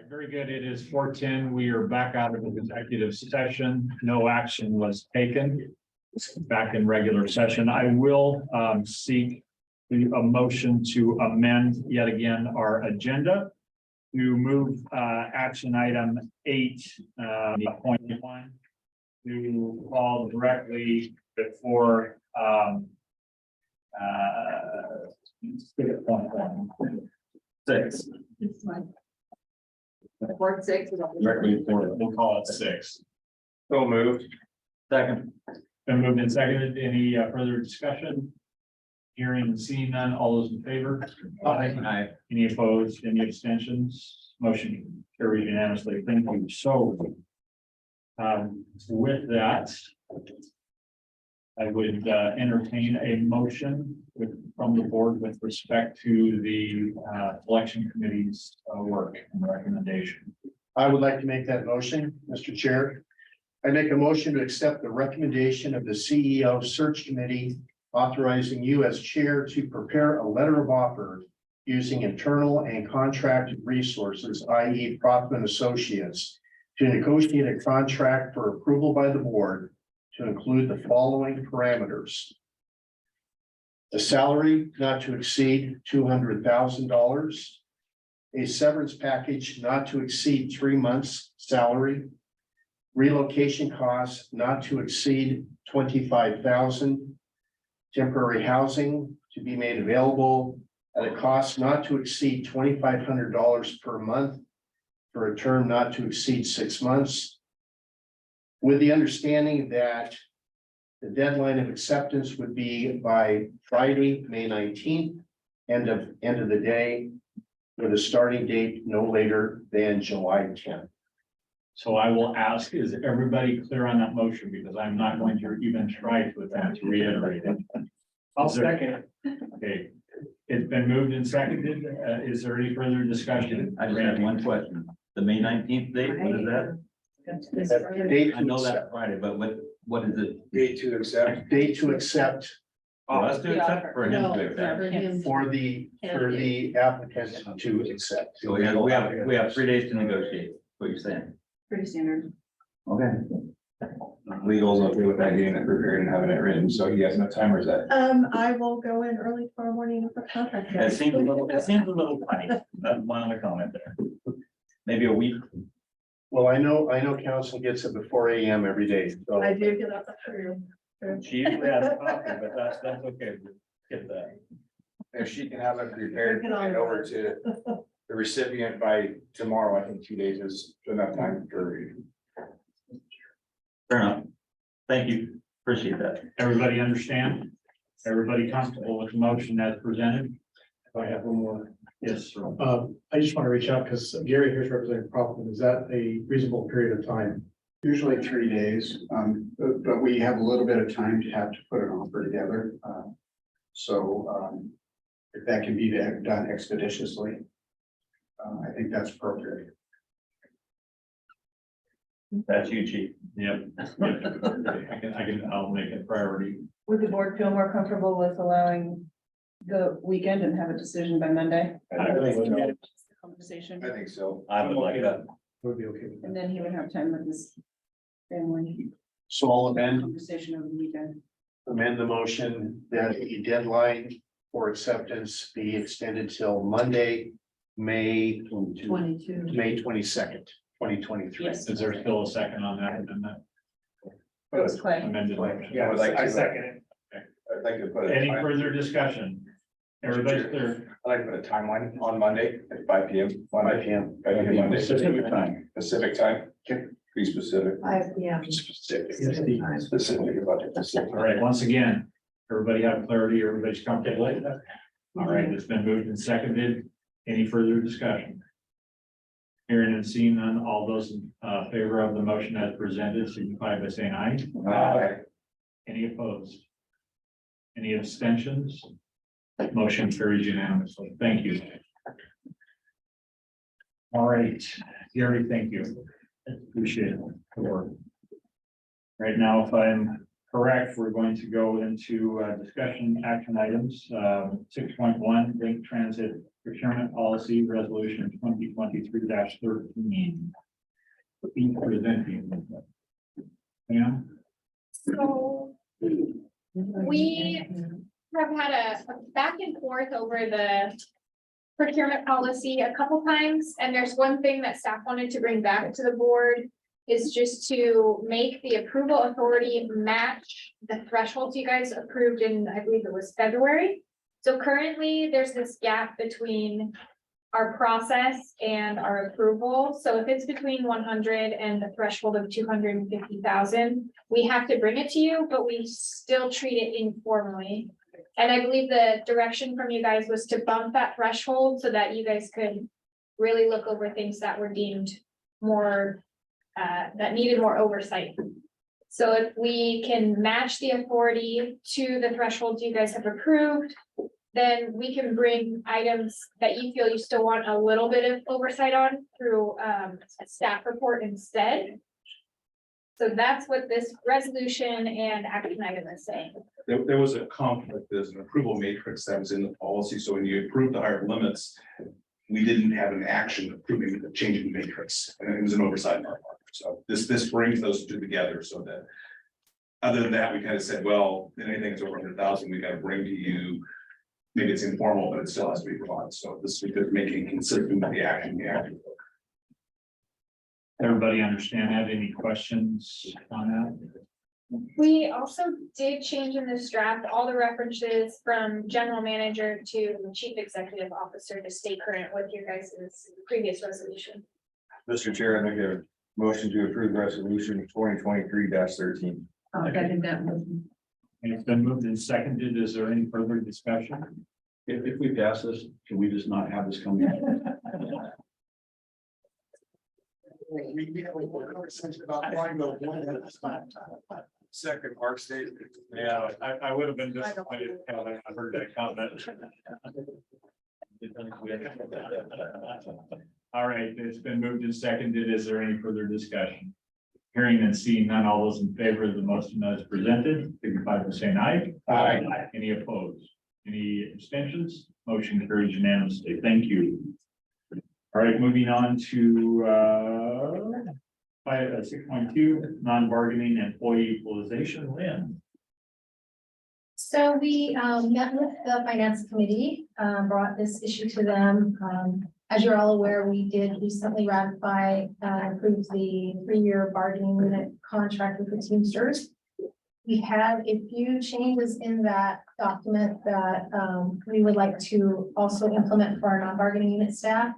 right, very good. It is 4:10. We are back out of the executive session. No action was taken. Back in regular session. I will seek a motion to amend yet again our agenda to move action item 8.1 to call directly before six. It's fine. Ward 6 is. Directly before, we'll call it 6. So moved. Second. Been moved and seconded. Any further discussion? Hearing and seeing none. All those in favor? Aye. Any opposed? Any abstentions? Motion carried unanimously. Thank you. So with that, I would entertain a motion from the board with respect to the election committee's work and recommendation. I would like to make that motion, Mr. Chair. I make a motion to accept the recommendation of the CEO Search Committee authorizing you as chair to prepare a letter of offer using internal and contracted resources, i.e. Prothman Associates, to negotiate a contract for approval by the board to include the following parameters. The salary not to exceed $200,000. A severance package not to exceed 3 months' salary. Relocation costs not to exceed $25,000. Temporary housing to be made available at a cost not to exceed $2,500 per month for a term not to exceed 6 months. With the understanding that the deadline of acceptance would be by Friday, May 19th, end of the day, with a starting date no later than July 10th. So I will ask, is everybody clear on that motion? Because I'm not going to even try to attempt to reiterate it. I'll Is there- second it. Okay, it's been moved and seconded. Is there any further discussion? I just have one question. The May 19th date, what is that? Date I to know accept, that's Friday, but what is it? Date to accept. date to accept For us to accept, for him to accept? for the applicant to accept. So we have 3 days to negotiate, what you're saying. Pretty standard. Okay. Legal's okay with that getting it prepared and having it written, so he has enough time, or is that? I will go in early tomorrow morning and put contract. It seems a little funny. That's my only comment there. Maybe a week. Well, I know council gets it before AM every day, so. I do get up at 3. She usually has a copy, but that's okay. We'll get that. If she can have it prepared Working on and it. over to the recipient by tomorrow, I think 2 days is enough time for. Fair enough. Thank you. Appreciate that. Everybody understand? Everybody comfortable with the motion as presented? If I have one more. Yes, sir. I just want to reach out because Gary here's representing Prothman. Is that a reasonable period of time? Usually 3 days, but we have a little bit of time to have to put an offer together. If that can be done expeditiously, I think that's appropriate. That's you, chief. Yep. I'll make it priority. Would the board feel more comfortable with allowing the weekend and have a decision by Monday? Conversation, I think so. I would like that. Would be okay with and that. then he would have time with his family, So I'll conversation over the weekend. amend the motion that the deadline for acceptance be extended till Monday, May 22nd, 2023. Yes. Is there still a second on that amendment? It was Clay. Amended motion? Yeah, I would like to. second it. I'd like to put. a Any time- further discussion? Everybody's clear? I'd like to put a timeline on Monday at 5 PM. 5 PM. Monday. Specific time. Pacific time. Be specific. Yeah. Specific. Yes, Steve. Specific about it. All right, once again, everybody have clarity, everybody's comfortable. All right, it's been moved and seconded. Any further discussion? Hearing and seeing none, all those in favor of the motion as presented, signify by saying aye. Aye. Any opposed? Any abstentions? Motion carries unanimously. Thank you. All right, Gary, thank you. Appreciate it. Good work. Right now, if I'm correct, we're going to go into discussion action items. 6.1 Link Transit procurement policy resolution 2023-13. Being presenting. Pam? So we have had a back and forth over the procurement policy a couple times, and there's one thing that staff wanted to bring back to the board is just to make the approval authority match the thresholds you guys approved in, I believe it was February. So currently, there's this gap between our process and our approval. So if it's between 100 and the threshold of 250,000, we have to bring it to you, but we still treat it informally. And I believe the direction from you guys was to bump that threshold so that you guys could really look over things that were deemed more, that needed more oversight. So if we can match the authority to the thresholds you guys have approved, then we can bring items that you feel you still want a little bit of oversight on through a staff report instead. So that's what this resolution and action item is saying. There was a conflict, there's an approval matrix that was in the policy, so when you approved the higher limits, we didn't have an action approving the change in the matrix, and it was an oversight on our part. So this brings those two together so that. Other than that, we kind of said, well, anything that's over 100,000, we got to bring to you. Maybe it's informal, but it still has to be provided, so this is just making it consistent with the action, Everybody understand that? Any questions on that? We also did change in this draft, all the references from general manager to chief executive officer to stay current with your guys' previous resolution. Mr. Chair, I make a motion to approve resolution 2023-13. I'll second that motion. And it's been moved and seconded. Is there any further discussion? If we pass this, can we just not have this coming? We have a conversation about why go one at a time. Second, Mark stated. Yeah, I would have been disappointed if I heard that comment. All right, it's been moved and seconded. Is there any further discussion? Hearing and seeing none, all those in favor of the motion as presented, signify by saying aye. Aye. Any opposed? Any abstentions? Motion carries unanimously. Thank you. All right, moving on to 6.2, non-bargaining employee equalization. Lynn. So we met with the finance committee, brought this issue to them. As you're all aware, we did recently ratify and approve the 3-year bargaining unit contract with the Teamsters. We have a few changes in that document that we would like to also implement for our non-bargaining unit staff.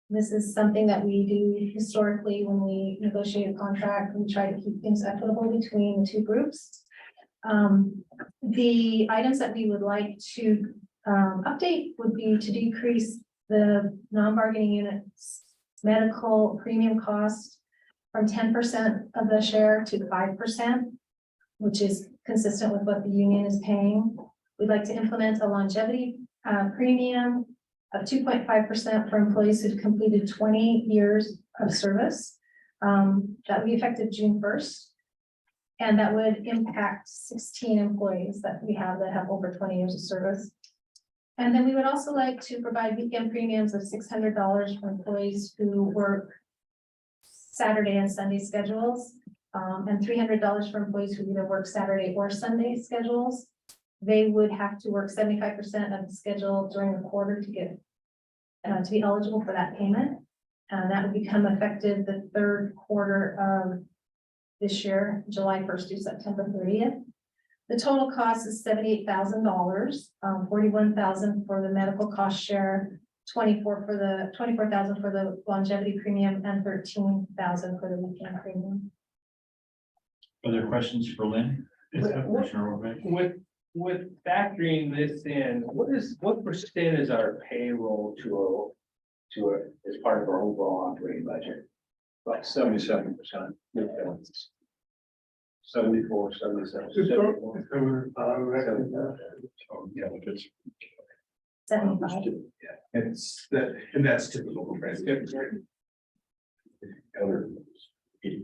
This is something that we do historically when we negotiate a contract. We try to keep things equitable between the two groups. The items that we would like to update would be to decrease the non-bargaining units medical premium cost from 10% of the share to 5%, which is consistent with what the union is paying. We'd like to implement a longevity premium of 2.5% for employees who've completed 20 years of service. That would be effective June 1st. And that would impact 16 employees that we have that have over 20 years of service. And then we would also like to provide weekend premiums of $600 for employees who work Saturday and Sunday schedules, and $300 for employees who either work Saturday or Sunday schedules. They would have to work 75% of the schedule during the quarter to get to be eligible for that payment. That would become effective the 3rd quarter of this year, July 1st through September 30th. The total cost is $78,000, $41,000 for the medical cost share, $24,000 for the longevity premium, and $13,000 for the weekend premium. Other questions for Lynn? Commissioner Rovich? With factoring this in, what percent is our payroll to as part of our overall operating budget? About 77%. 74, 77. Yeah, if it's 75. It's that, and that's typical. other 80%.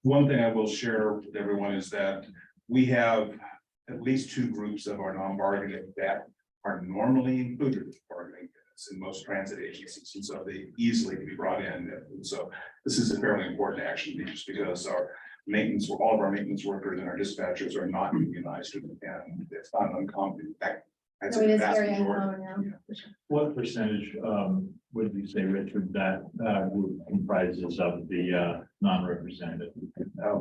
One thing I will share with everyone is that we have at least 2 groups of our non-bargaining that are normally included in bargaining units in most transit agencies, and so they easily can be brought in. And so this is a fairly important action, just because our maintenance, all of our maintenance workers and our dispatchers are not unionized, and it's not uncommon. I'd No, say it the is vast very majority. uncommon, Yeah. What percentage, would you say, Richard, that, group comprises of the, non-represented?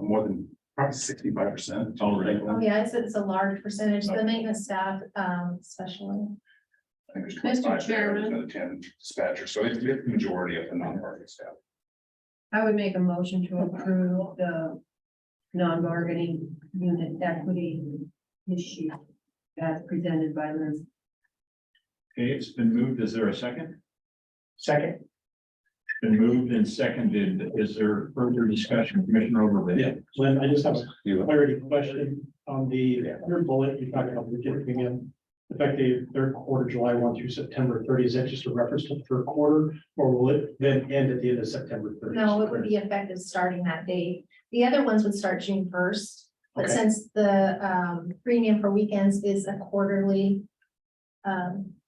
More than probably 65%. Oh, really? Oh, yeah, it's a large percentage, the maintenance staff, especially. I think there's Mr. 25 there, there's Chairman. another 10 dispatchers, so it's the majority of the non-bargaining staff. I would make a motion to approve the non-bargaining unit equity issue as presented by Liz. Okay, it's been moved. Is there a second? Second. Been moved and seconded. Is there further discussion? Commissioner Overby? Yeah, Lynn, I just have a clarity question on the third bullet, you talked about the kid premium. Effective third quarter, July 1 through September 30. Is that just a reference to the third quarter, or will it then end at the end of September 30? No, it would be effective starting that date. The other ones would start June 1st. But Okay. since the premium for weekends is a quarterly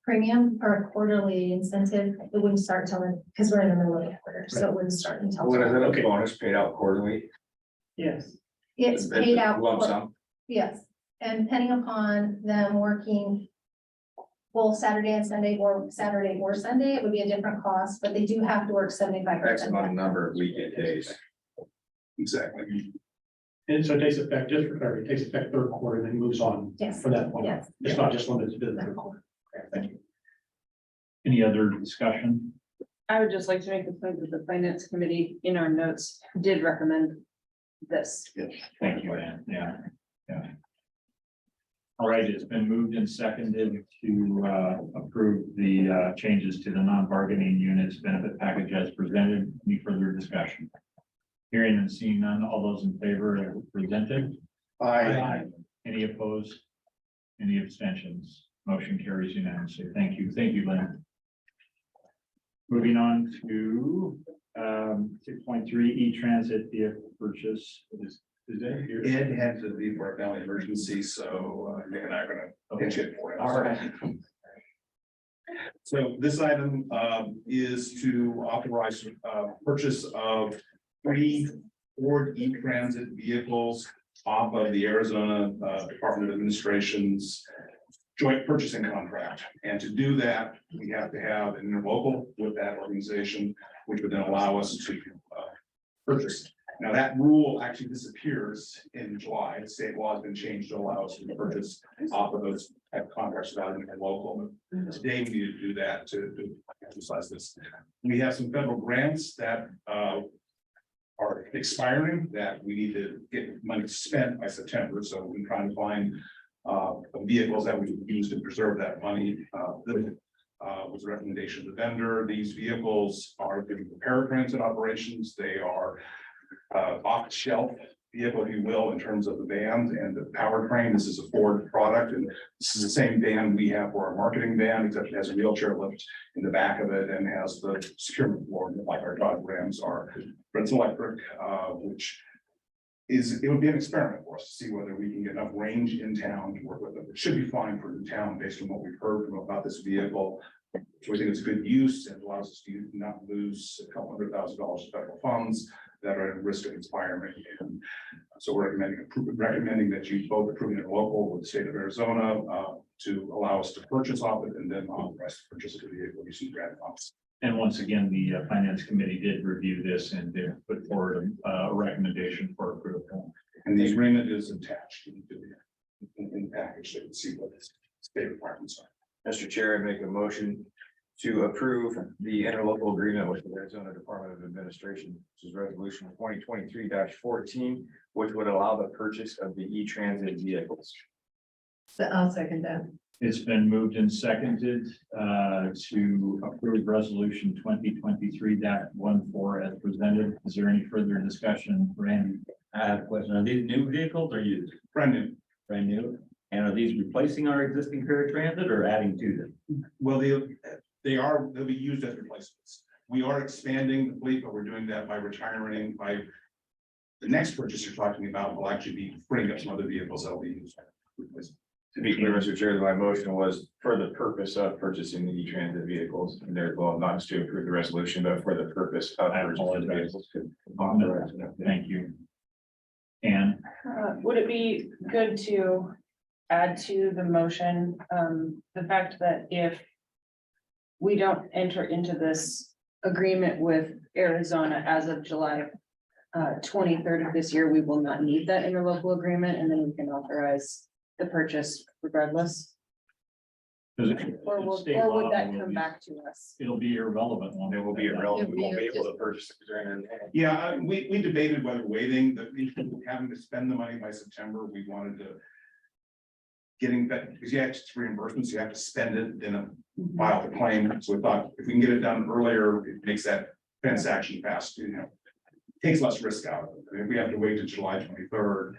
premium or a quarterly incentive, it wouldn't start until, because we're in the middle of the quarter, so it wouldn't start until. What is it, a Okay. bonus paid out quarterly? Yes. It's paid out. Lump sum. Yes, and depending upon them working both Saturday and Sunday, or Saturday or Sunday, it would be a different cost, but they do have to work 75%. Number of weekend days. Exactly. And so it takes effect, just for clarity, it takes effect third quarter, then moves on Yes, from that point. yes. It's not just limited to the third quarter. Okay, thank you. Any other discussion? I would just like to make the point that the finance committee in our notes did recommend this. Thank you, Ann. Yeah. All right, it's been moved and seconded to approve the changes to the non-bargaining units benefit package as presented. Any further discussion? Hearing and seeing none, all those in favor as presented? Any opposed? Any abstentions? Motion carries unanimously. Thank you. Thank you, Lynn. Moving on to 6.3 E-Transit vehicle purchase. Is that here? Ed had to leave for a family emergency, so Nick and I are gonna pitch it for him. All right. So this item is to authorize purchase of 3 Ford E-Transit vehicles off of the Arizona Department of Administration's joint purchasing contract. And to do that, we have to have an interlocal with that organization, which would then allow us to purchase. Now, that rule actually disappears in July. The state law has been changed to allow us to purchase off of those type of contracts without an interlocal. But today, we need to do that to exercise this. We have some federal grants that are expiring that we need to get money spent by September. So we're trying to find vehicles that we can use to preserve that money. Was a recommendation of the vendor. These vehicles are the paratransit operations. They are off the shelf vehicle, if you will, in terms of the vans and the powertrain. This is a Ford product, and this is the same van we have for our marketing van, except it has a wheelchair lift in the back of it and has the securement floor like our Dodge Rams are. But it's electric, which it would be an experiment for us to see whether we can get enough range in town to work with it. It should be fine for the town based on what we've heard about this vehicle. So we think it's good use and allows us to not lose a couple $100,000 of federal funds that are at risk of expiring. And so we're recommending that you both approve it local with the state of Arizona to allow us to purchase off it and then authorize the purchase of the vehicle using grant funds. And once again, the finance committee did review this and did put forward a recommendation for approval. And the agreement is attached in the package, so you can see what the state requirements are. Mr. Chair, I make a motion to approve the interlocal agreement with the Arizona Department of Administration, which is resolution 2023-14, which would allow the purchase of the E-Transit vehicles. So I'll second that. It's been moved and seconded to approve resolution 2023-14 as presented. Is there any further discussion, Randy? I have a question. Are these new vehicles or used? Brendan, Brand new? And are these replacing our existing paratransit or adding to them? well, they'll be used as replacements. We are expanding the fleet, but we're doing that by retiring the next purchase you're talking about will actually be bringing up some other vehicles that will be used. To be clear, Mr. Chair, my motion was for the purpose of purchasing the E-Transit vehicles, and therefore not just to approve the resolution, but for the purpose of I purchasing the apologize. vehicles. Thank you. And Would it be good to add to the motion, the fact that if we don't enter into this agreement with Arizona as of July 23rd of this year, we will not need that interlocal agreement, and then we can authorize the purchase regardless? Or would that come back to us? It'll be irrelevant. when It will be irrelevant. We won't be able to purchase it during. Yeah, we debated whether waiving having to spend the money by September, we wanted to. Getting that, because you have reimbursements, you have to spend it, then file the claim, so we thought if we can get it done earlier, it makes that transaction fast, takes less risk out of it. I mean, if we have to wait to July 23rd,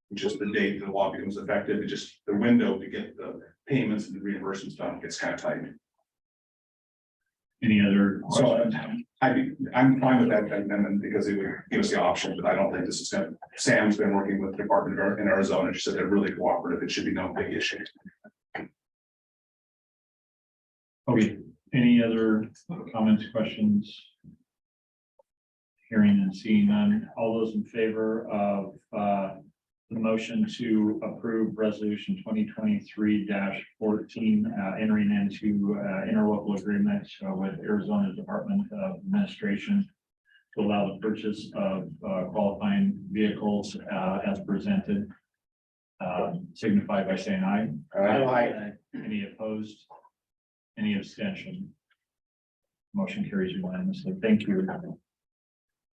which is the date the law becomes effective, it just, the window to get the payments and the reimbursements done gets kind of tight. Any other So questions? I'm fine with that amendment because it would give us the option, but I don't think this is gonna, Sam's been working with the Department in Arizona. She said they're really cooperative. It should be no big issue. Okay, any other comments, questions? Hearing and seeing none, all those in favor of the motion to approve resolution 2023-14, entering into interlocal agreement with Arizona Department of Administration to allow the purchase of qualifying vehicles as presented, signify by saying aye. Aye. Any opposed? Any abstention? Motion carries unanimously. Thank you.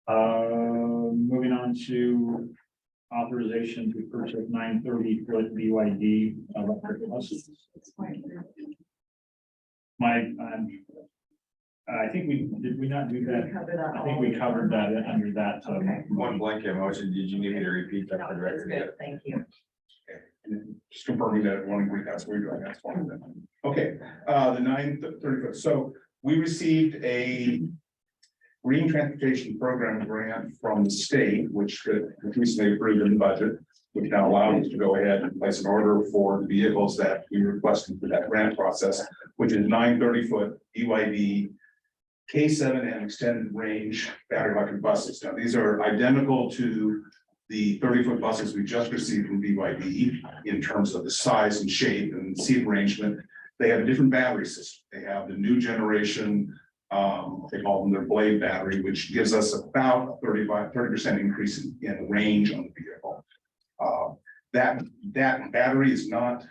Moving on to authorization to purchase 930-foot BYD electric buses. Mike, I think did we not do that? I think we covered that under that. One blanket motion, did you need me to repeat that? for the record? Thank you. Just confirming that one week, that's what we're doing, that's fine. Okay, the 930 foot, so we received a Green Transportation Program grant from the state, which recently approved in the budget, which now allows us to go ahead and place an order for the vehicles that we requested for that grant process, which is 930 foot BYD K7 and extended range battery electric buses. Now, these are identical to the 30-foot buses we just received from BYD in terms of the size and shape and seat arrangement. They have a different battery system. They have the new generation, they call them their blade battery, which gives us about 30% increase in range on the vehicle. That battery is not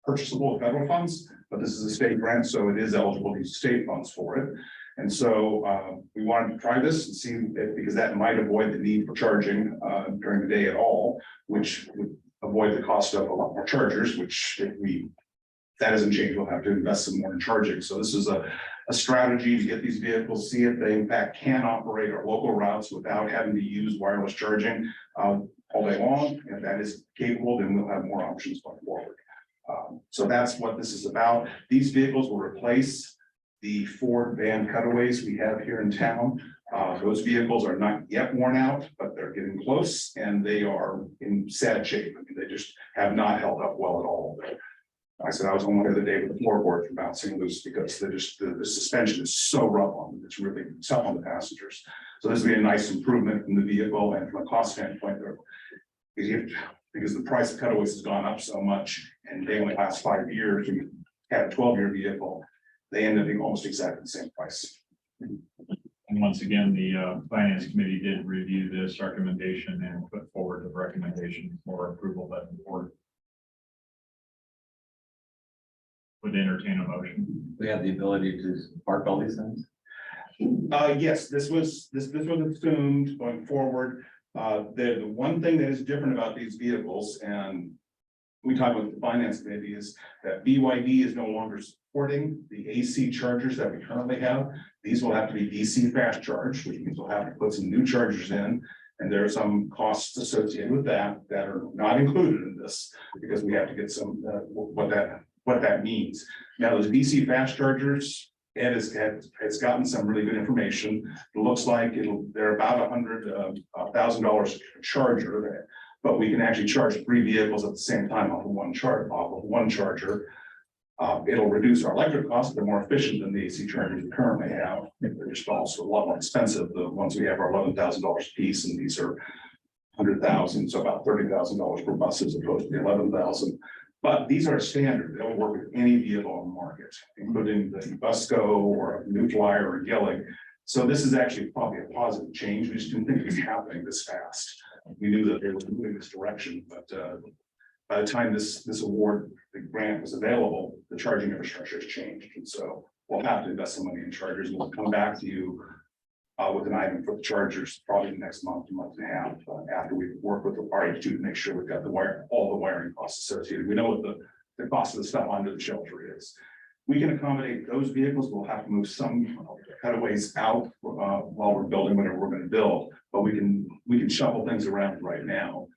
purchasable with federal funds, but this is a state grant, so it is eligible to use state funds for it. And so we wanted to try this and see if, because that might avoid the need for charging during the day at all, which would avoid the cost of a lot more chargers, which if that doesn't change, we'll have to invest some more in charging. So this is a strategy to get these vehicles, see if they in fact can operate our local routes without having to use wireless charging all day long. If that is capable, then we'll have more options going forward. So that's what this is about. These vehicles will replace the Ford van cutaways we have here in town. Those vehicles are not yet worn out, but they're getting close and they are in sad shape. I mean, they just have not held up well at all. I said I was on one the other day with the floorboard for bouncing loose because the suspension is so rough on them. It's really tough on the passengers. So this will be a nice improvement in the vehicle, and from a cost standpoint, because the price of cutaways has gone up so much and they only last 5 years. You have a 12-year vehicle, they end up being almost exactly the same price. And once again, the finance committee did review this recommendation and put forward the recommendation for approval by the board. Would entertain a motion. We have the ability to park all these things. Yes, this was assumed going forward. The one thing that is different about these vehicles, and we talked with the finance committee, is that BYD is no longer supporting the AC chargers that we currently have. These will have to be DC fast charge, which means we'll have to put some new chargers in. And there are some costs associated with that are not included in this, because we have to get some, what that means. Now, those DC fast chargers, Ed has gotten some really good information. It looks like they're about $100,000 a charger. But we can actually charge 3 vehicles at the same time off of one charger. It'll reduce our electric costs. They're more efficient than the AC chargers we currently have. They're just also a lot more expensive. The ones we have are $11,000 a piece, and these are 100,000, so about $30,000 per bus as opposed to the 11,000. But these are standard. They'll work with any vehicle on the market, including the Busco or a New Flyer or Gillig. So this is actually probably a positive change. We just didn't think it was happening this fast. We knew that they were moving this direction, but by the time this award, the grant was available, the charging infrastructure has changed. And so we'll have to invest some money in chargers. We'll come back to you with an item for the chargers probably next month, month and a half, after we work with the RH2 to make sure we've got all the wiring costs associated. We know what the cost of the stuff under the shelter is. We can accommodate those vehicles. We'll have to move some cutaways out while we're building whatever we're going to build, but we can shuffle things around right now.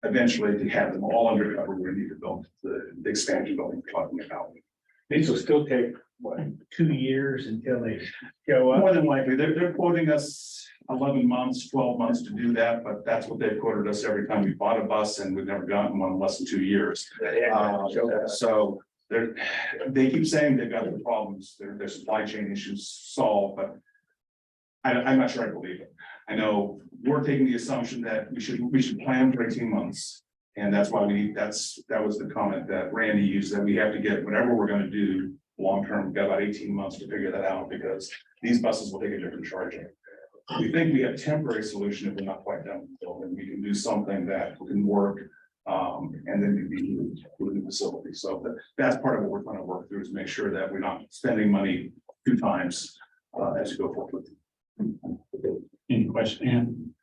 Eventually, to have them all under cover, we need to build the expansion building we're talking about. These will still take, what, 2 years until they go up? More than likely, they're quoting us 11 months, 12 months to do that, but that's what they've quoted us every time we bought a bus, and we've never gotten one in less than 2 years. So they keep saying they've got the problems, their supply chain issues solved, but I'm not sure I believe it. I know we're taking the assumption that we should plan for 18 months. And that's why that was the comment that Randy used, that we have to get whatever we're going to do long-term, we've got about 18 months to figure that out, because these buses will take a different charging. We think we have a temporary solution if we're not quite done with the building. We can do something that can work, and then be moved to the facility. So that's part of what we're trying to work through, is make sure that we're not spending money 2 times as we go forward. Any question, Ann?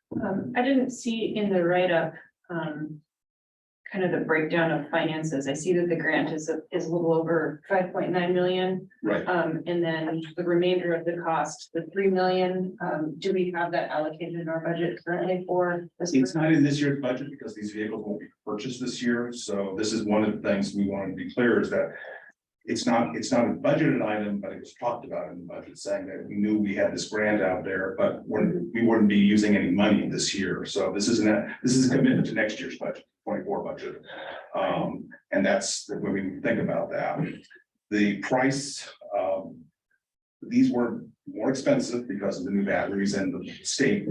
I didn't see in the write-up, kind of the breakdown of finances. I see that the grant is a little over 5.9 million. Right. And then the remainder of the cost, the 3 million, do we have that allocated in our budget currently for this? It's not in this year's budget because these vehicles won't be purchased this year. So this is one of the things we wanted to be clear, is that it's not a budgeted item, but it was talked about in the budget, saying that we knew we had this grant out there, but we wouldn't be using any money this year. So this is a commitment to next year's budget, 24 budget. And that's when we think about that. The price, these were more expensive because of the new batteries, and the state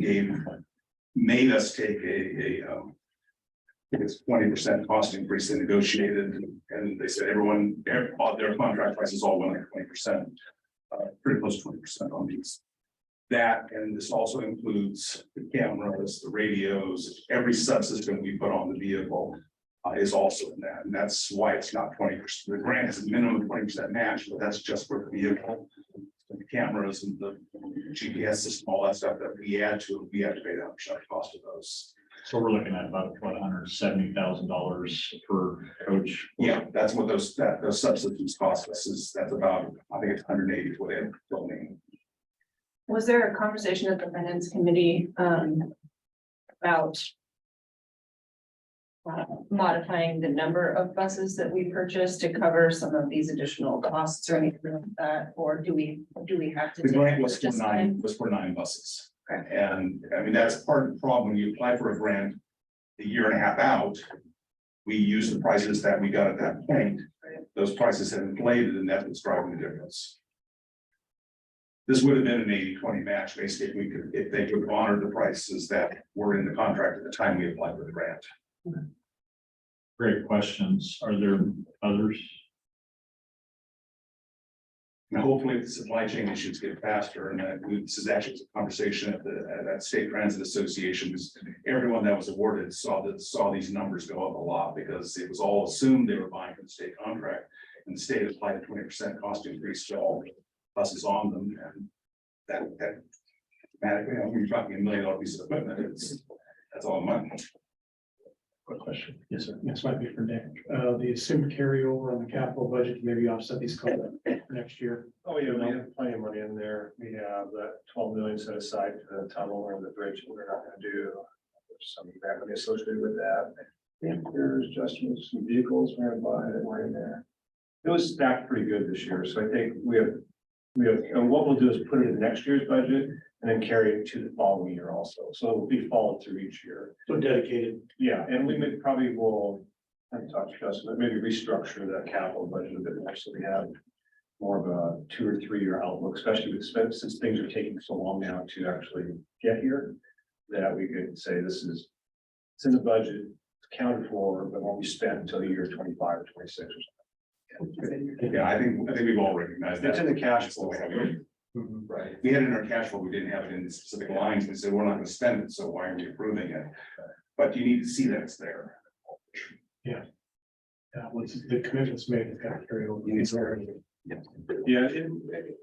made us take it's 20% cost increase they negotiated, and they said all their contract prices all went like 20%, pretty close to 20% on these. That, and this also includes the cameras, the radios, every subsystem we put on the vehicle is also in that, and that's why it's not 20%. The grant has a minimum 20% match, but that's just for the vehicle. The cameras and the GPS system, all that stuff that we add to it, we have to pay that cost of those. So we're looking at about $170,000 per coach. Yeah, that's what those subsystems cost us. That's about, I think it's 180 is what they told me. Was there a conversation at the finance committee about modifying the number of buses that we purchase to cover some of these additional costs or anything like that? Or do we have to? The grant was just for 9 buses. Okay. And I mean, that's part of the problem. When you apply for a grant a year and a half out, we use the prices that we got at that point. Those prices have inflated, and that's what's driving the difference. This would have been an 80-20 match, basically, if they could honor the prices that were in the contract at the time we applied for the grant. Great questions. Are there others? And hopefully the supply chain issues get faster, and this is actually a conversation at that State Transit Association, because everyone that was awarded saw these numbers go up a lot, because it was all assumed they were buying from the state contract, and the state applied a 20% cost increase to all buses on them, and that automatically, when you're talking $1 million piece of equipment, that's all money. Quick question. Yes, sir. This might be for Nick. The assumed carryover on the capital budget to maybe offset these costs for next year. Oh, yeah, we have plenty of money in there. We have that 12 million set aside for the tunnel and the bridge that we're not gonna do. There's some grant money associated with that. There's adjustments, some vehicles we're gonna buy that were in there. It was stacked pretty good this year, so I think we have And what we'll do is put it in next year's budget and then carry it to the following year also. So it will be followed through each year. So dedicated. Yeah, and we may probably will, have to discuss, but maybe restructure that capital budget a bit more, so we have more of a 2 or 3 year outlook, especially with, since things are taking so long now to actually get here. That we could say this is, it's in the budget, it's accounted for, but won't be spent until the year 25 or 26 or something. Yeah, I think we've all recognized that. It's in the cash That's the way flow. I would. Right. We had it in our cash flow, we didn't have it in specific lines, we said, we're not gonna spend it, so why are we approving it? But you need to see that it's there. Yeah, once the commitment's made, it's got to carry over. Yeah,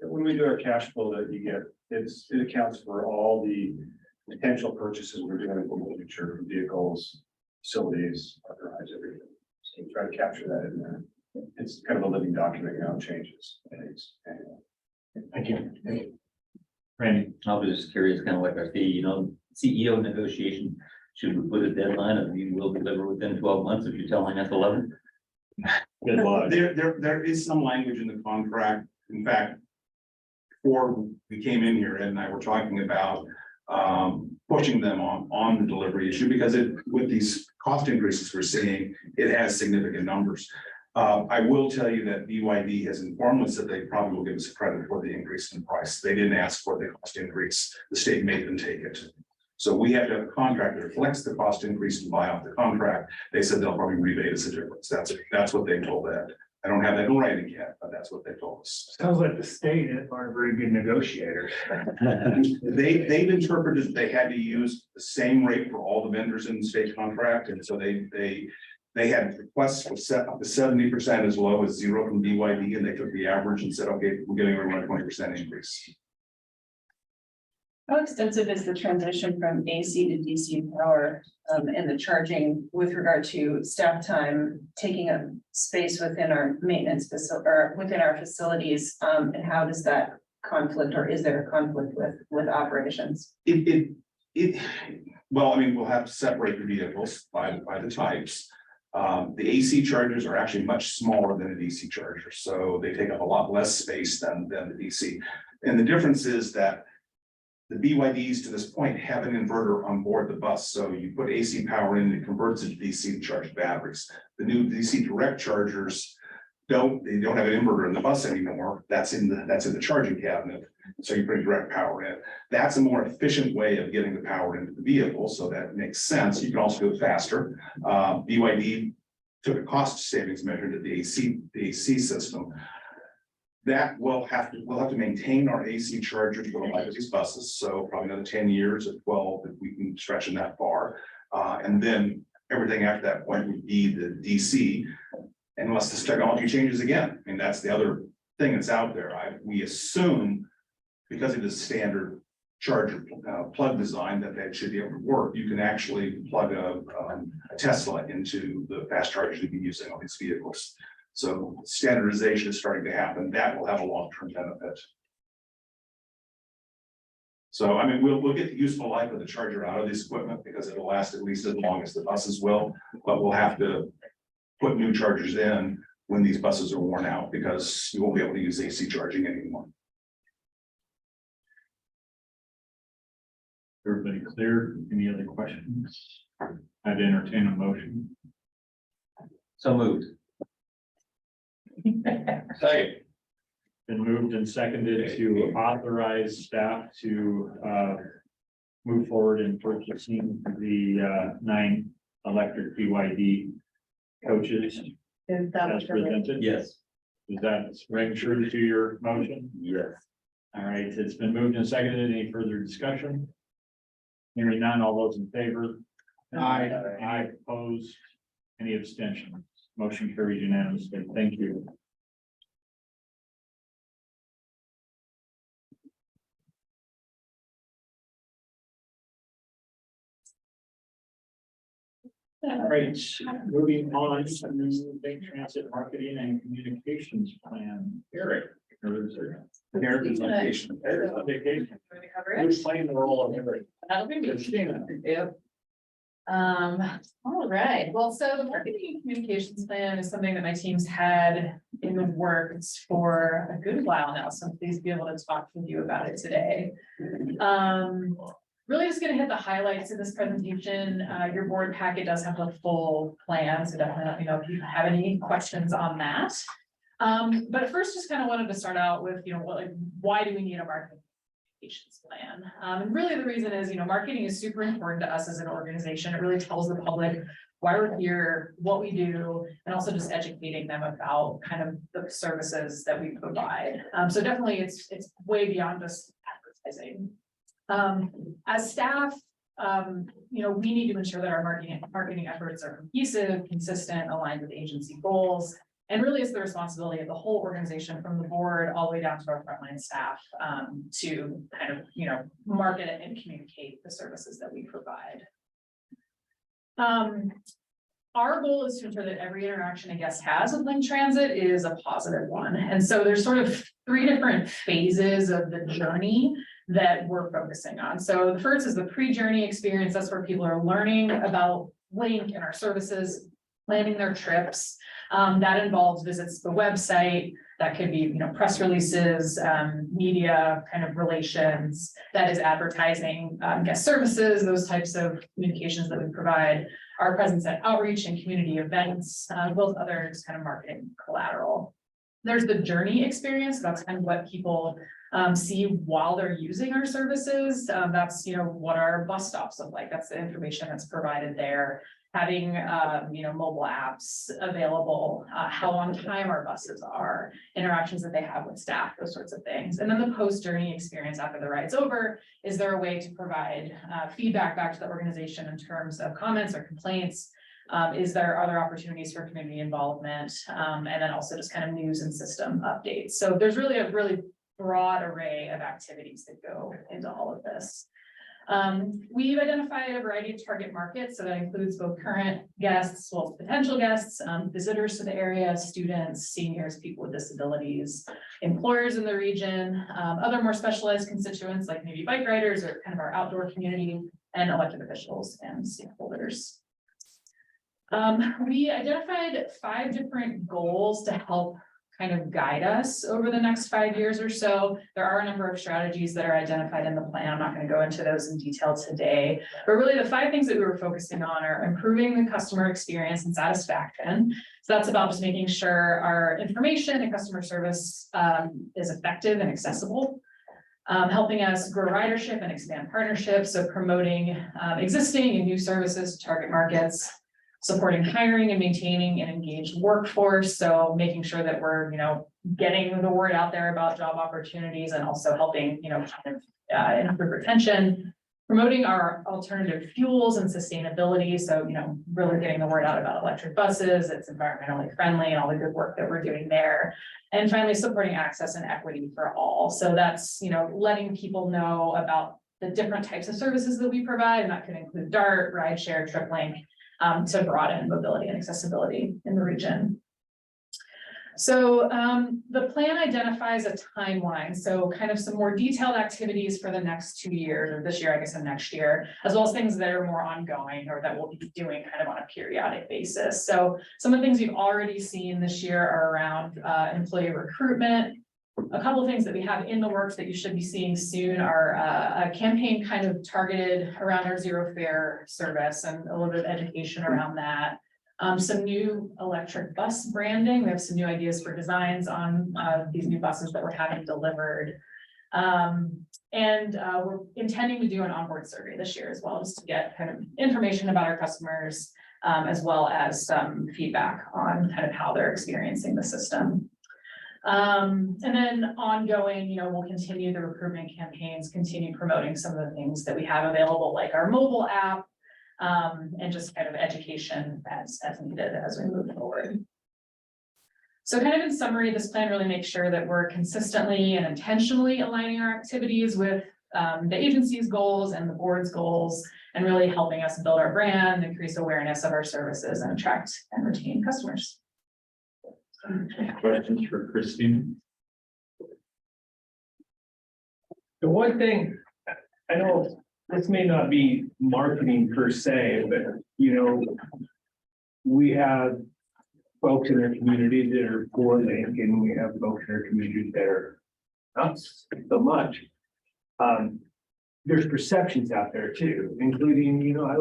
when we do our cash flow that you get, it accounts for all the potential purchases we're doing in the future for vehicles, facilities, authorize everything. So we try to capture that in there. It's kind of a living document, how it changes. Thank you. Randy, I was just curious, kind of like our CEO negotiation, should we put a deadline of you will deliver within 12 months if you're telling us 11? good luck. There is some language in the contract, in fact. Before we came in here, Ed and I were talking about pushing them on the delivery issue, because with these cost increases we're seeing, it has significant numbers. I will tell you that BYD has informed us that they probably will give us a credit for the increase in price. They didn't ask for the cost increase, the state made them take it. So we have to have a contract that reflects the cost increase to buy off the contract. They said they'll probably rebate us a difference. That's what they told Ed. I don't have that in writing yet, but that's what they told us. Sounds like the state aren't very good negotiators. They've interpreted that they had to use the same rate for all the vendors in the state contract, and so they had requests for set up to 70% as low as 0 from BYD, and they took the average and said, okay, we're getting around a 20% increase. How extensive is the transition from AC to DC power and the charging with regard to staff time, taking up space within our maintenance facility or within our facilities? And how does that conflict, or is there a conflict with operations? Well, I mean, we'll have to separate the vehicles by the types. The AC chargers are actually much smaller than a DC charger, so they take up a lot less space than the DC. And the difference is that the BYDs to this point have an inverter on board the bus, so you put AC power in, it converts it to DC to charge batteries. The new DC direct chargers don't have an inverter in the bus anymore. That's in the charging cabinet. So you bring direct power in. That's a more efficient way of getting the power into the vehicle, so that makes sense. You can also do it faster. BYD took a cost savings measure to the AC system. That we'll have to maintain our AC chargers for the life of these buses, so probably another 10 years or 12 if we can stretch them that far. And then everything after that point would be the DC, unless this technology changes again. I mean, that's the other thing that's out there. We assume, because it is standard charger plug design, that should be able to work. You can actually plug a Tesla into the fast chargers you'd be using on these vehicles. So standardization is starting to happen. That will have a long-term benefit. So, I mean, we'll get the useful life of the charger out of this equipment because it'll last at least as long as the buses will, but we'll have to put new chargers in when these buses are worn out, because you won't be able to use AC charging anymore. Everybody clear? Any other questions? I'd entertain a motion. So moved. Second. Been moved and seconded to authorize staff to move forward in purchasing the 9 electric BYD coaches Is that as what you're making? presented. Yes. Is that ring true to your motion? Yes. All right, it's been moved and seconded. Any further discussion? Hearing none, all those in favor? Aye. Aye, opposed, any abstentions? Motion carried unanimously. Thank you. All right, moving on to Bank Transit Marketing and Communications Plan. Eric. Eric is on vacation. Eric's on vacation. Who's playing the role of Eric? That'll be me. Christina. Yep. All right, well, so the marketing and communications plan is something that my team's had in the works for a good while now, so I'm pleased to be able to talk with you about it today. Really just gonna hit the highlights of this presentation. Your board packet does have the full plan, so definitely let me know if you have any questions on that. But first, just kind of wanted to start out with, why do we need a marketing communications plan? And really the reason is, marketing is super important to us as an organization. It really tells the public why we're here, what we do, and also just educating them about kind of the services that we provide. So definitely it's way beyond just advertising. As staff, we need to ensure that our marketing efforts are cohesive, consistent, aligned with agency goals. And really it's the responsibility of the whole organization, from the board all the way down to our frontline staff, to kind of, market and communicate the services that we provide. Our goal is to ensure that every interaction a guest has with Link Transit is a positive one. And so there's sort of 3 different phases of the journey that we're focusing on. So the first is the pre-journey experience. That's where people are learning about Link and our services, planning their trips. That involves visits to the website. That could be, press releases, media kind of relations. That is advertising, guest services, those types of communications that we provide. Our presence at outreach and community events, both others kind of marketing collateral. There's the journey experience. That's kind of what people see while they're using our services. That's, what our bus stops look like. That's the information that's provided there. Having, mobile apps available, how on time our buses are, interactions that they have with staff, those sorts of things. And then the post-journey experience after the ride's over, is there a way to provide feedback back to the organization in terms of comments or complaints? Are there other opportunities for community involvement? And then also just kind of news and system updates. So there's really a broad array of activities that go into all of this. We've identified a variety of target markets, so that includes both current guests, as well as potential guests, visitors to the area, students, seniors, people with disabilities, employers in the region, other more specialized constituents like maybe bike riders or kind of our outdoor community, and elected officials and stakeholders. We identified 5 different goals to help kind of guide us over the next 5 years or so. There are a number of strategies that are identified in the plan. I'm not going to go into those in detail today, but really the 5 things that we were focusing on are improving the customer experience and satisfaction. So that's about just making sure our information and customer service is effective and accessible. Helping us grow ridership and expand partnerships. So promoting existing and new services to target markets. Supporting hiring and maintaining an engaged workforce. So making sure that we're, getting the word out there about job opportunities, and also helping, improve retention. Promoting our alternative fuels and sustainability. So, really getting the word out about electric buses, it's environmentally friendly, and all the good work that we're doing there. And finally, supporting access and equity for all. So that's, letting people know about the different types of services that we provide, and that could include DART, rideshare, TripLink, to broaden mobility and accessibility in the region. So the plan identifies a timeline, so kind of some more detailed activities for the next 2 years, or this year, I guess, and next year, as well as things that are more ongoing or that we'll be doing kind of on a periodic basis. So some of the things you've already seen this year are around employee recruitment. A couple of things that we have in the works that you should be seeing soon are a campaign kind of targeted around our zero fare service and a little bit of education around that. Some new electric bus branding. We have some new ideas for designs on these new buses that we're having delivered. And we're intending to do an onboard survey this year as well, just to get kind of information about our customers, as well as some feedback on kind of how they're experiencing the system. And then ongoing, we'll continue the recruitment campaigns, continue promoting some of the things that we have available, like our mobile app, and just kind of education as needed as we move forward. So kind of in summary, this plan really makes sure that we're consistently and intentionally aligning our activities with the agency's goals and the board's goals, and really helping us build our brand, increase awareness of our services, and attract and retain customers. Questions for Christine? The one thing, I know this may not be marketing per se, but you know, we have folks in our community that are for Link, and we have folks in our community that are not so much. There's perceptions out there too, including, you know, I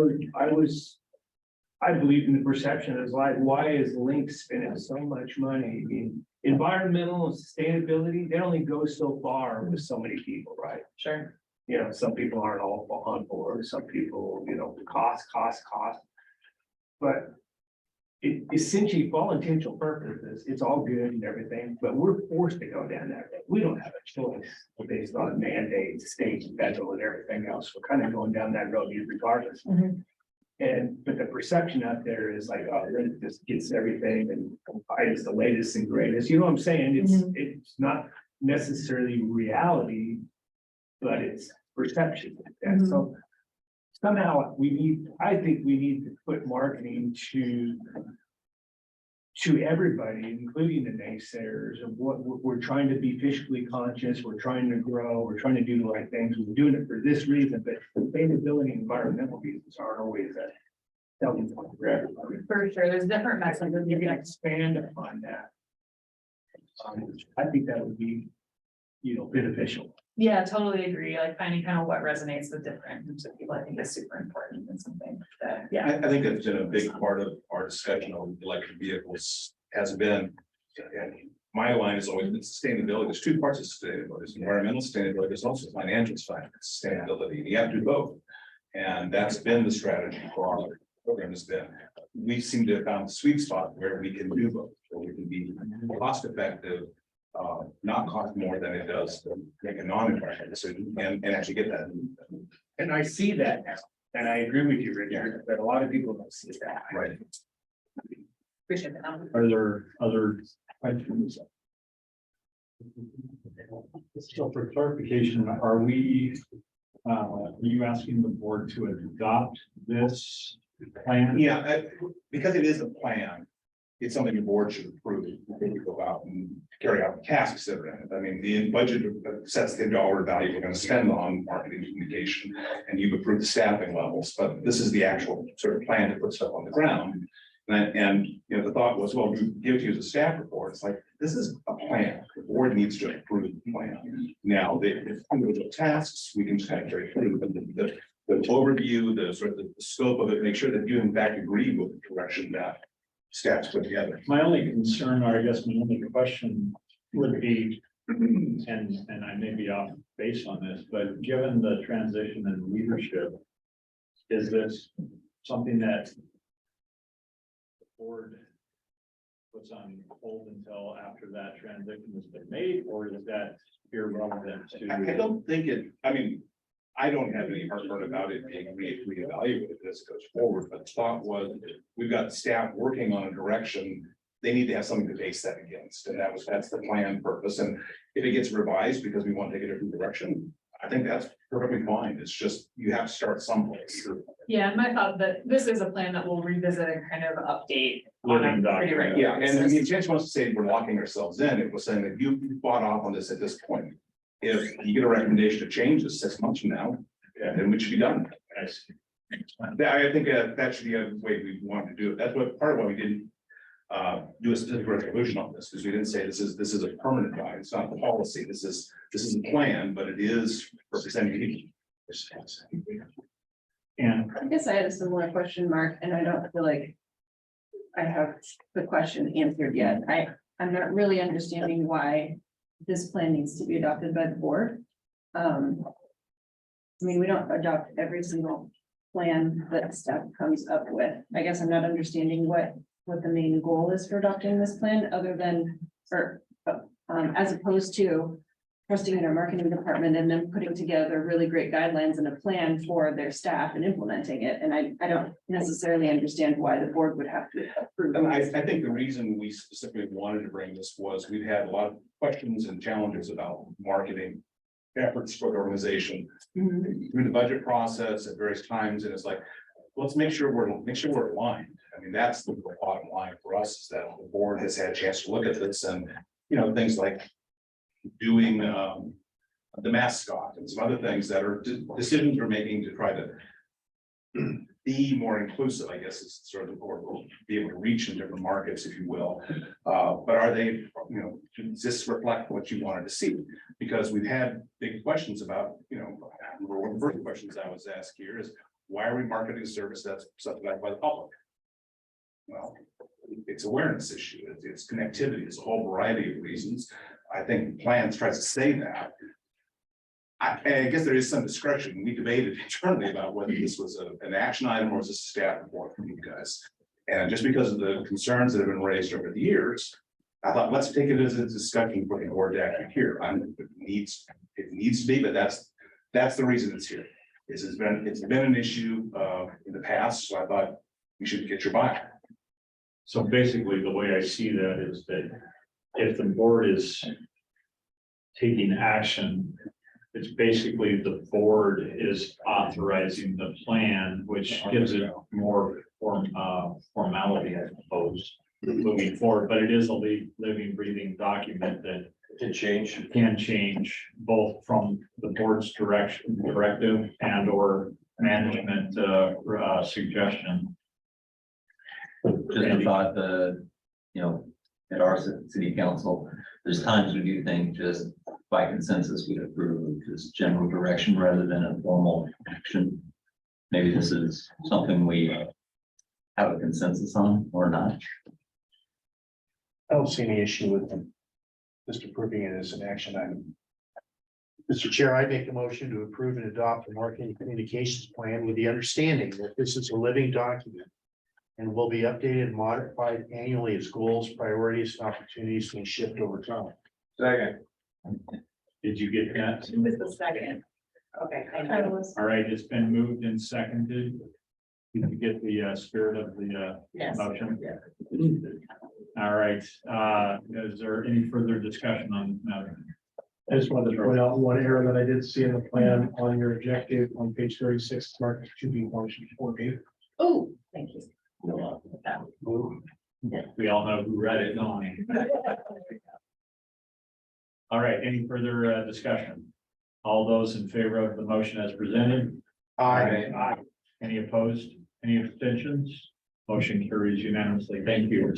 believe in the perception is like, why is Link spending so much money? I mean, environmental and sustainability, they only go so far with so many people, right? Sure. You know, some people aren't all on board, some people, you know, cost. But it essentially, for all intentional purposes, it's all good and everything, but we're forced to go down that road. We don't have a choice based on mandates, state, federal, and everything else. We're kind of going down that road regardless. But the perception out there is like, oh, Link just gets everything and it's the latest and greatest. You know what I'm saying? It's not necessarily reality, but it's perception. And so somehow I think we need to put marketing to everybody, including the naysayers, of what we're trying to be fiscally conscious, we're trying to grow, we're trying to do the right things, we're doing it for this reason, but sustainability and environmental reasons aren't always that. Selling point for everybody. For sure, there's different messages. You can expand upon that. I think that would be, you know, beneficial. Yeah, totally agree. Like finding kind of what resonates with different groups of people, I think is super important and something that, yeah. I think that's been a big part of our discussion on electric vehicles has been. And my line has always been sustainability. There's two parts of sustainability. There's environmental sustainability, there's also financial sustainability. And you have to do both. And that's been the strategy for our program has been. We seem to have found a sweet spot where we can do both, where we can be cost effective, not cost more than it does to make a non-environmental decision and actually get that. And I see that now, and I agree with you, Richard, but a lot of people don't see that. Right. Appreciate that. Are there other questions? So for clarification, are you asking the board to adopt this plan? Yeah, because it is a plan, it's something the board should approve before we go out and carry out the tasks that are in it. I mean, the budget sets the dollar value we're going to spend on marketing communication, and you've approved the staffing levels, but this is the actual sort of plan to put stuff on the ground. And you know, the thought was, well, we give it to you as a staff report. It's like, this is a plan. The board needs to approve the plan. Now, the individual tasks, we can just kind of carry through, but the overview, the sort of the scope of it, make sure that you in fact agree with the direction that staff's put together. My only concern, or I guess my only question would be, and I may be off base on this, but given the transition in leadership, is this something that the board puts on hold until after that transition has been made, or is that irrelevant to? I don't think it, I mean, I don't have any heartburn about it being reevaluated as it goes forward, but the thought was, we've got staff working on a direction. They need to have something to base that against, and that's the plan purpose, and if it gets revised because we want to take a different direction, I think that's perfectly fine. It's just, you have to start someplace. Yeah, and my thought that this is a plan that we'll revisit and kind of update. Living pretty document. regular Yeah, and the basis. intention was to say we're locking ourselves in. It was saying that you bought off on this at this point. If you get a recommendation to change this 6 months from now, then we should be done. I think that should be a way we want to do it. That's what part of why we didn't do a specific resolution on this, because we didn't say this is a permanent guide. It's not the policy. This is a plan, but it is representing people. And I guess I had a similar question, Mark, and I don't feel like I have the question answered yet. I'm not really understanding why this plan needs to be adopted by the board. I mean, we don't adopt every single plan that staff comes up with. I guess I'm not understanding what the main goal is for adopting this plan, other than, as opposed to trusting in our marketing department and then putting together really great guidelines and a plan for their staff and implementing it. And I don't necessarily understand why the board would have to approve. And I think the reason we specifically wanted to bring this was we've had a lot of questions and challenges about marketing efforts for the organization through the budget process at various times. And it's like, let's make sure we're aligned. I mean, that's the bottom line for us, is that the board has had a chance to look at this, and, you know, things like doing the mascot and some other things that are decisions we're making to try to be more inclusive, I guess, is sort of, or be able to reach in different markets, if you will. But are they, does this reflect what you wanted to see? Because we've had big questions about, one of the first questions I was asked here is, why are we marketing a service that's subsidized by the public? Well, it's awareness issue, it's connectivity, it's a whole variety of reasons. I think the plan tries to say that. I guess there is some discretion. We debated internally about whether this was an action item or was this a staff report from you guys. And just because of the concerns that have been raised over the years, I thought, let's take it as a discussion for the board to actually hear. It needs to be, but that's the reason it's here. It's been an issue in the past, so I thought we should get your buy. So basically, the way I see that is that if the board is taking action, it's basically the board is authorizing the plan, which gives it more formality, I suppose, moving forward. But it is a living, breathing document that can change both from the board's directive and or management suggestion. Just a thought, at our city council, there's times we do think just by consensus, we approve just general direction rather than a formal action. Maybe this is something we have a consensus on or not. I don't see any issue with them just approving it as an action item. Mr. Chair, I make a motion to approve and adopt the marketing communications plan with the understanding that this is a living document and will be updated and modified annually as goals, priorities, and opportunities can shift over time. Second. Did you get that? Who was the second? Okay. All right, it's been moved and seconded. Did you get the spirit of the Yes. motion? All right, is there any further discussion on this matter? I just wanted to point out one error that I did see in the plan on your objective on page 36, it's marked to be function 4B. Oh, thank you. We all know who read it, don't we? All right, any further discussion? All those in favor of the motion as presented? Aye. Any opposed? Any abstentions? Motion carries unanimously. Thank you.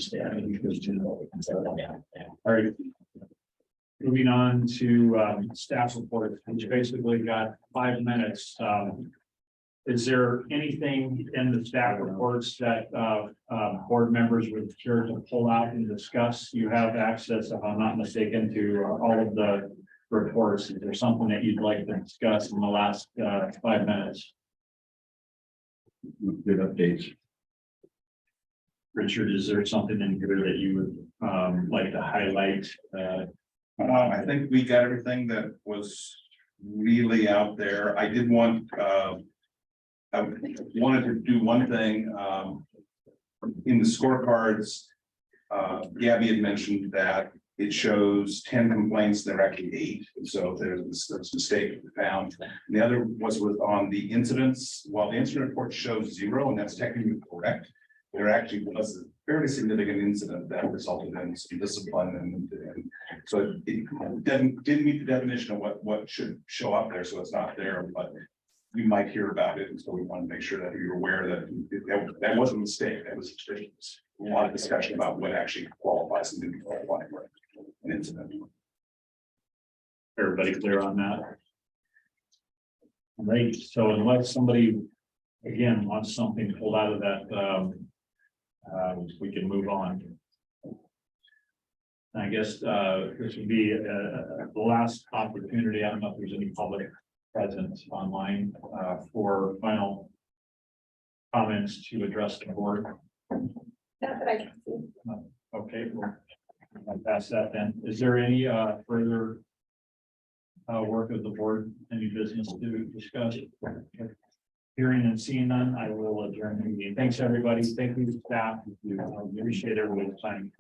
All right. Moving on to staff report, which basically got 5 minutes. Is there anything in the staff reports that board members would care to pull out and discuss? You have access, if I'm not mistaken, to all of the reports. Is there something that you'd like to discuss in the last 5 minutes? Good updates. Richard, is there something in here that you would like to highlight? I think we got everything that was really out there. I did want, I wanted to do one thing, in the scorecards. Gabby had mentioned that it shows 10 complaints, there are actually 8. And so there's a mistake found. And the other was on the incidents. While the incident report shows 0, and that's technically correct, there actually was a fairly significant incident that resulted in some discipline, and so it didn't meet the definition of what should show up there, so it's not there, but you might hear about it, and so we want to make sure that you're aware that that wasn't a mistake. That was a lot of discussion about what actually qualifies and didn't qualify for an incident. Everybody clear on that? All right, so unless somebody, again, wants something pulled out of that, we can move on. I guess this would be the last opportunity. I don't know if there's any public presence online for final comments to address the board. Not that I can see. Okay, I'll pass that then. Is there any further work of the board, any business to discuss? Hearing and seeing none, I will adjourn the meeting. Thanks, everybody. Thank you, staff. We appreciate everybody's time.